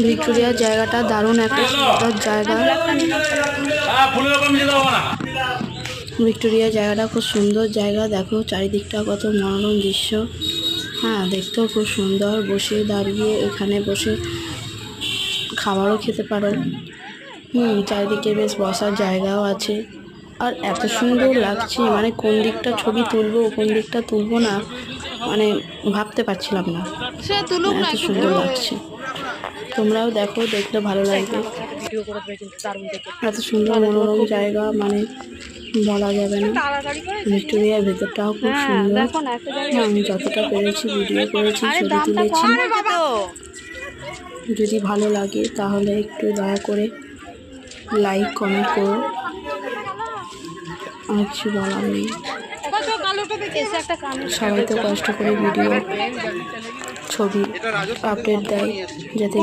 ভিক্টোরিয়ার জায়গাটা দারুণ একটা সুন্দর জায়গা। ভিক্টোরিয়া জায়গাটা খুব সুন্দর জায়গা। দেখো চারিদিকটা কত মনোরম দৃশ্য। হ্যাঁ, দেখতেও খুব সুন্দর। বসে দাঁড়িয়ে এখানে বসে খাবারও খেতে পারো। চারিদিকে বেশ বসার জায়গাও আছে। আর এত সুন্দর লাগছে, মানে কোন দিকটা ছবি তুলবো কোন দিকটা তুলবো না, মানে ভাবতে পারছিলাম না, এত সুন্দর লাগছে। তোমরাও দেখো, দেখলে ভালো লাগবে। এত সুন্দর মনোরম জায়গা, মানে বলা যাবে না। ভিক্টোরিয়ার ভেতরটাও খুব সুন্দর। আমি যতটা পেরেছি ভিডিও করেছি, ছবি তুলেছি। যদি ভালো লাগে তাহলে একটু দয়া করে লাইক কমেন্ট করো। আর কিছু বলার নেই। সবাই তো কষ্ট করে ভিডিও ছবি আপডেট দেয়, যাতে